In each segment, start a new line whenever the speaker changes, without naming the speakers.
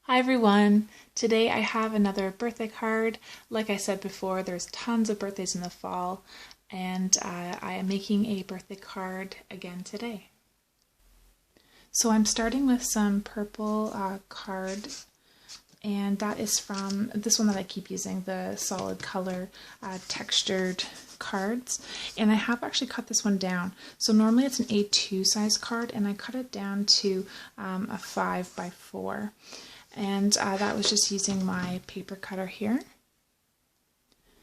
Hi everyone! Today I have another birthday card. Like I said before, there's tons of birthdays in the fall, and I am making a birthday card again today. So I'm starting with some purple card, and that is from this one that I keep using, the solid color textured cards. And I have actually cut this one down. So normally it's an A2 size card, and I cut it down to a 5x4. And that was just using my paper cutter here.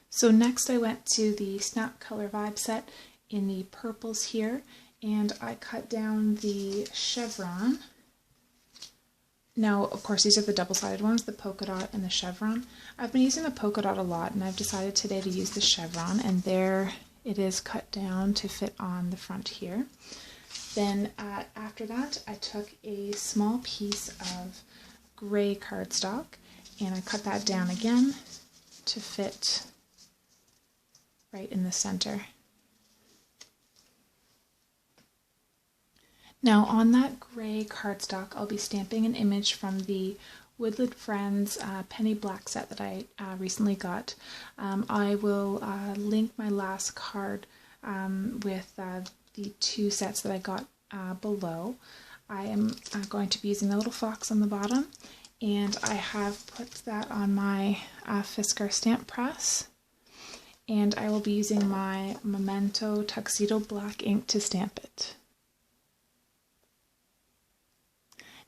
So next I went to the Snap Color Vibe set in the purples here, and I cut down the chevron. Now, of course, these are the double-sided ones, the polka dot and the chevron. I've been using the polka dot a lot, and I've decided today to use the chevron, and there it is cut down to fit on the front here. Then after that, I took a small piece of gray cardstock, and I cut that down again to fit right in the center. Now on that gray cardstock, I'll be stamping an image from the Woodland Friends Penny Black set that I recently got. I will link my last card with the two sets that I got below. I am going to be using the little fox on the bottom, and I have put that on my Fiskar stamp press, and I will be using my Memento Tuxedo Black ink to stamp it.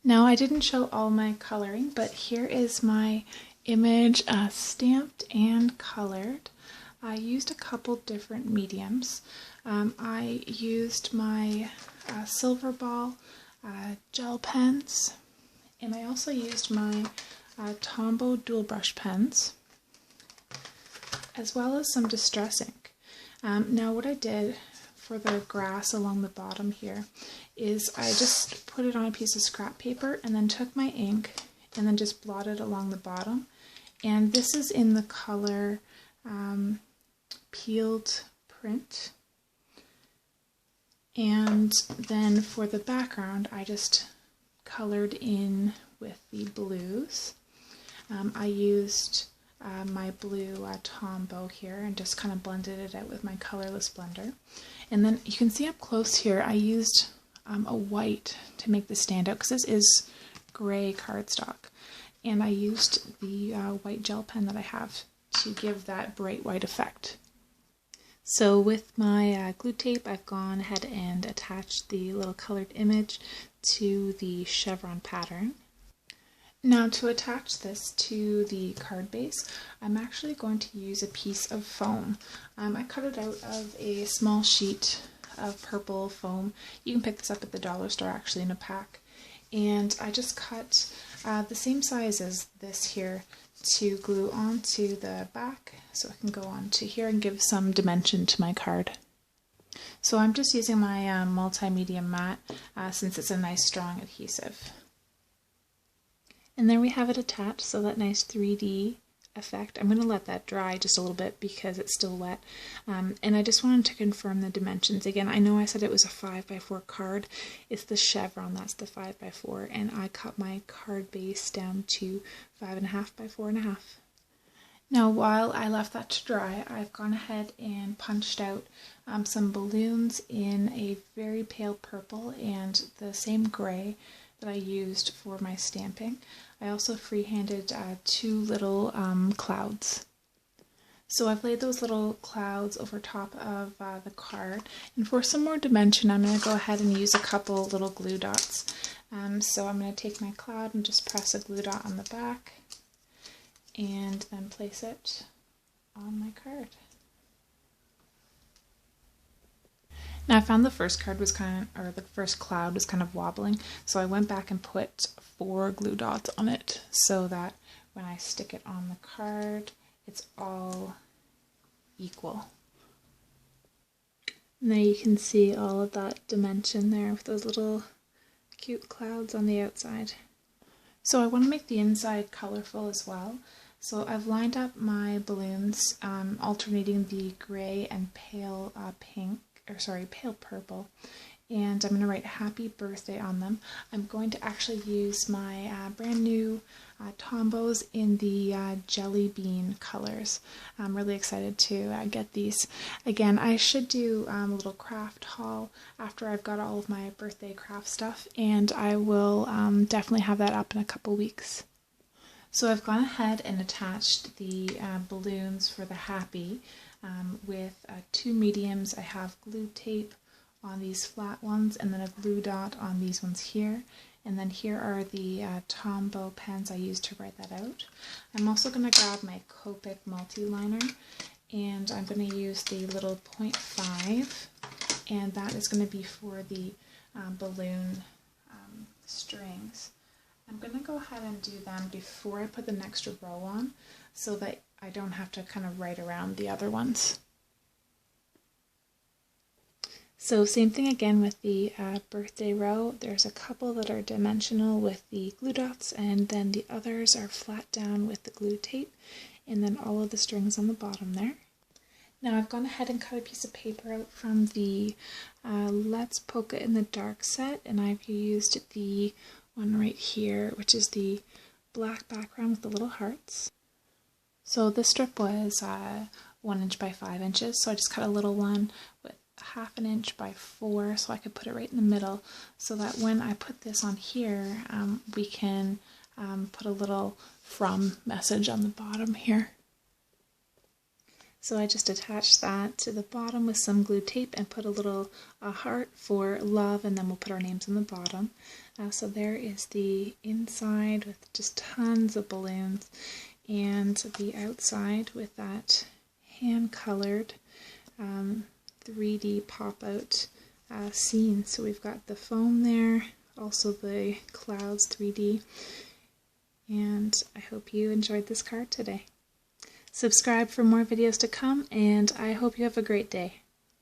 Now, I didn't show all my coloring, but here is my image stamped and colored. I used a couple different mediums. I used my silver ball gel pens, and I also used my Tombow dual brush pens, as well as some distress ink. Now what I did for the grass along the bottom here is I just put it on a piece of scrap paper and then took my ink and then just blotted along the bottom. And this is in the color Peeled Print. And then for the background, I just colored in with the blues. I used my blue Tombow here and just kind of blended it out with my colorless blender. And then you can see up close here, I used a white to make this stand out because this is gray cardstock. And I used the white gel pen that I have to give that bright white effect. So with my glue tape, I've gone ahead and attached the little colored image to the chevron pattern. Now to attach this to the card base, I'm actually going to use a piece of foam. I cut it out of a small sheet of purple foam. You can pick this up at the dollar store actually in a pack. And I just cut the same size as this here to glue onto the back so it can go onto here and give some dimension to my card. So I'm just using my multimedia mat since it's a nice strong adhesive. And there we have it attached, so that nice 3D effect. I'm going to let that dry just a little bit because it's still wet. And I just wanted to confirm the dimensions. Again, I know I said it was a 5x4 card. It's the chevron, that's the 5x4, and I cut my card base down to 5.5 by 4.5. Now while I left that to dry, I've gone ahead and punched out some balloons in a very pale purple and the same gray that I used for my stamping. I also freehanded two little clouds. So I've laid those little clouds over top of the card, and for some more dimension I'm going to go ahead and use a couple little glue dots. So I'm going to take my cloud and just press a glue dot on the back and then place it on my card. Now I found the first card was the first cloud was kind of wobbling, so I went back and put 4 glue dots on it so that when I stick it on the card, it's all equal. And there you can see all of that dimension there with those little cute clouds on the outside. So I want to make the inside colorful as well. So I've lined up my balloons, alternating the gray and pale pale purple, and I'm going to write happy birthday on them. I'm going to actually use my brand new Tombows in the jelly bean colors. I'm really excited to get these. Again, I should do a little craft haul after I've got all of my birthday craft stuff, and I will definitely have that up in a couple weeks. So I've gone ahead and attached the balloons for the happy with 2 mediums. I have glue tape on these flat ones and then a glue dot on these ones here. And then here are the Tombow pens I used to write that out. I'm also going to grab my Copic multi-liner, and I'm going to use the little 0.5, and that is going to be for the balloon strings. I'm going to go ahead and do them before I put the next row on so that I don't have to kind of write around the other ones. So same thing again with the birthday row. There's a couple that are dimensional with the glue dots, and then the others are flat down with the glue tape, and then all of the strings on the bottom there. Now I've gone ahead and cut a piece of paper out from the Let's Polka in the Dark set, and I've used the one right here, which is the black background with the little hearts. So this strip was 1 inch by 5 inches, so I just cut a little one with 1/2 inch by 4 so I could put it right in the middle, so that when I put this on here, we can put a little from message on the bottom here. So I just attached that to the bottom with some glue tape and put a little heart for love, and then we'll put our names on the bottom. So there is the inside with just tons of balloons, and the outside with that hand-colored 3D pop-out scene. So we've got the foam there, also the clouds 3D, and I hope you enjoyed this card today. Subscribe for more videos to come, and I hope you have a great day.